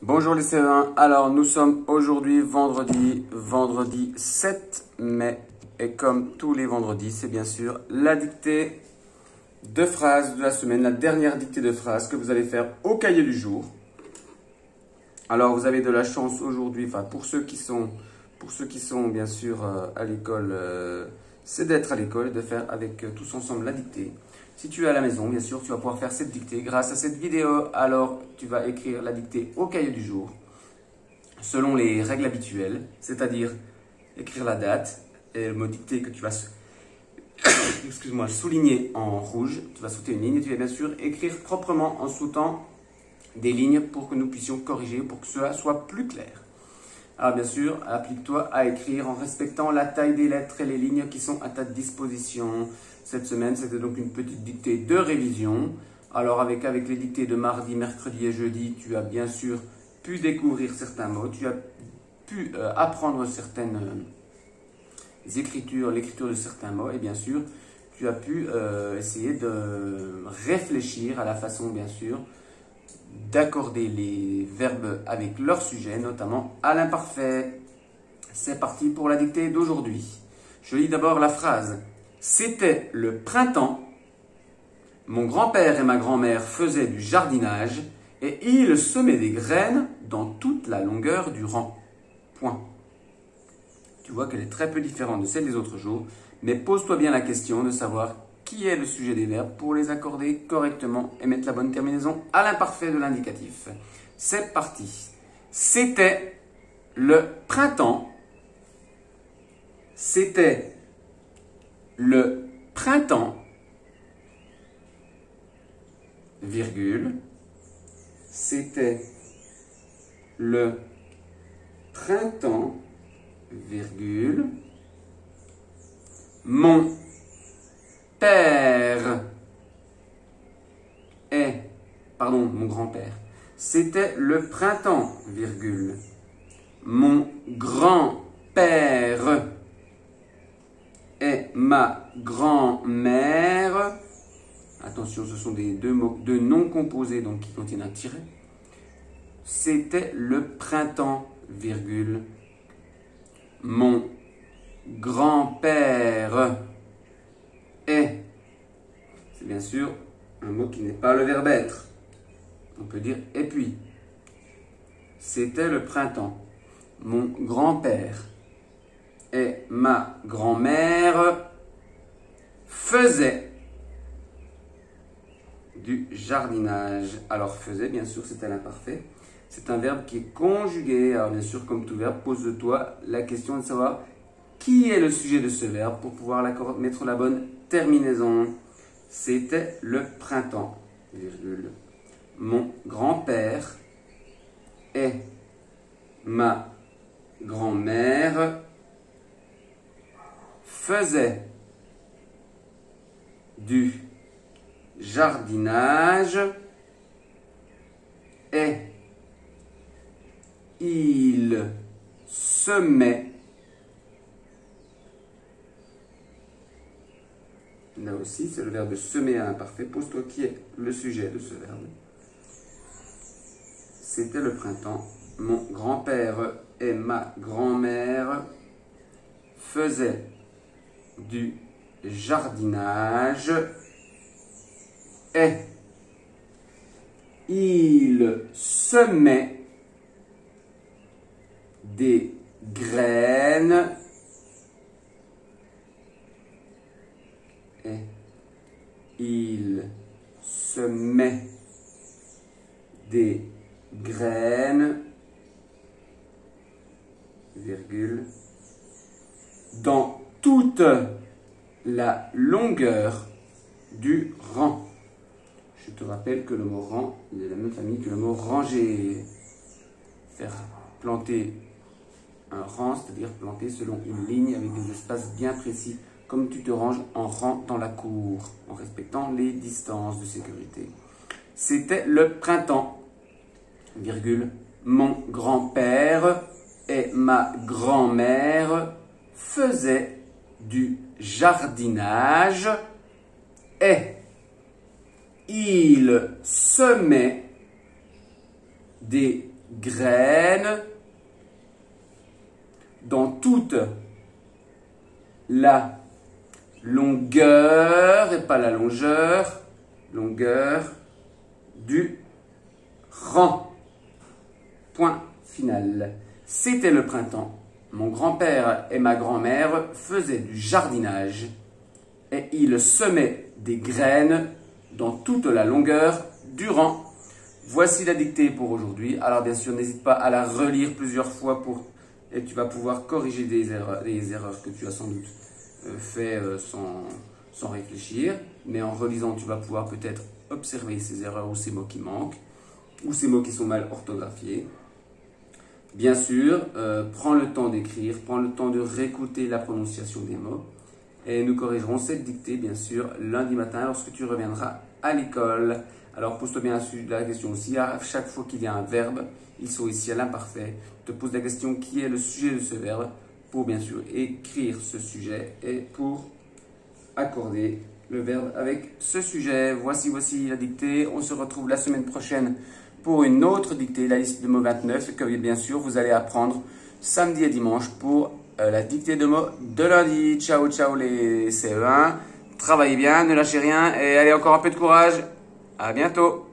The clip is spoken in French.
Bonjour les CE1, alors nous sommes aujourd'hui vendredi 7 mai et comme tous les vendredis, c'est bien sûr la dictée de phrases de la semaine, la dernière dictée de phrases que vous allez faire au cahier du jour. Alors vous avez de la chance aujourd'hui, enfin pour ceux qui sont bien sûr à l'école, c'est d'être à l'école et de faire avec tous ensemble la dictée. Si tu es à la maison, bien sûr, tu vas pouvoir faire cette dictée. Grâce à cette vidéo, alors tu vas écrire la dictée au cahier du jour, selon les règles habituelles, c'est-à-dire écrire la date et le mot dictée que tu vas souligner en rouge. Tu vas sauter une ligne et tu vas bien sûr écrire proprement en sautant des lignes pour que nous puissions corriger, pour que cela soit plus clair. Alors bien sûr, applique-toi à écrire en respectant la taille des lettres et les lignes qui sont à ta disposition. Cette semaine, c'était donc une petite dictée de révision. Alors avec les dictées de mardi, mercredi et jeudi, tu as bien sûr pu découvrir certains mots, tu as pu apprendre certaines écritures, l'écriture de certains mots et bien sûr, tu as pu essayer de réfléchir à la façon bien sûr d'accorder les verbes avec leur sujet, notamment à l'imparfait. C'est parti pour la dictée d'aujourd'hui. Je lis d'abord la phrase. C'était le printemps. Mon grand-père et ma grand-mère faisaient du jardinage et ils semaient des graines dans toute la longueur du rang. Point. Tu vois qu'elle est très peu différente de celle des autres jours, mais pose-toi bien la question de savoir qui est le sujet des verbes pour les accorder correctement et mettre la bonne terminaison à l'imparfait de l'indicatif. C'est parti. C'était le printemps. C'était le printemps, virgule. C'était le printemps, virgule. Mon grand-père. C'était le printemps, virgule. Mon grand-père et ma grand-mère. Attention, ce sont deux mots de non composés, donc qui contiennent un tiret. C'était le printemps, virgule. Mon grand-père est. C'est bien sûr un mot qui n'est pas le verbe être. On peut dire et puis. C'était le printemps. Mon grand-père et ma grand-mère faisaient du jardinage. Alors faisait, bien sûr, c'est à l'imparfait. C'est un verbe qui est conjugué. Alors bien sûr, comme tout verbe, pose-toi la question de savoir qui est le sujet de ce verbe pour pouvoir mettre la bonne terminaison. C'était le printemps, virgule. Mon grand-père et ma grand-mère faisaient du jardinage et il semait. Là aussi, c'est le verbe semer à l'imparfait. Pose-toi qui est le sujet de ce verbe. C'était le printemps. Mon grand-père et ma grand-mère faisaient du jardinage et ils semaient des graines et il semait des graines, virgule, dans toute la longueur du rang. Je te rappelle que le mot rang est de la même famille que le mot ranger. Faire planter un rang, c'est-à-dire planter selon une ligne avec des espaces bien précis, comme tu te ranges en rang dans la cour, en respectant les distances de sécurité. C'était le printemps, virgule, mon grand-père et ma grand-mère faisaient du jardinage et il semait des graines dans toute la longueur, et pas la longeur, longueur du rang. Point final. C'était le printemps. Mon grand-père et ma grand-mère faisaient du jardinage et ils semaient des graines dans toute la longueur du rang. Voici la dictée pour aujourd'hui. Alors bien sûr, n'hésite pas à la relire plusieurs fois et tu vas pouvoir corriger des erreurs que tu as sans doute fait sans réfléchir. Mais en relisant, tu vas pouvoir peut-être observer ces erreurs ou ces mots qui manquent ou ces mots qui sont mal orthographiés. Bien sûr, prends le temps d'écrire, prends le temps de réécouter la prononciation des mots. Et nous corrigerons cette dictée, bien sûr, lundi matin lorsque tu reviendras à l'école. Alors, pose-toi bien la question aussi. À chaque fois qu'il y a un verbe, ils sont ici à l'imparfait. Te pose la question qui est le sujet de ce verbe pour, bien sûr, écrire ce sujet et pour accorder le verbe avec ce sujet. Voici la dictée. On se retrouve la semaine prochaine pour une autre dictée, la liste de mots 29, que bien sûr vous allez apprendre samedi et dimanche pour la dictée de mots de lundi. Ciao, ciao les CE1. Travaillez bien, ne lâchez rien et allez encore un peu de courage. À bientôt.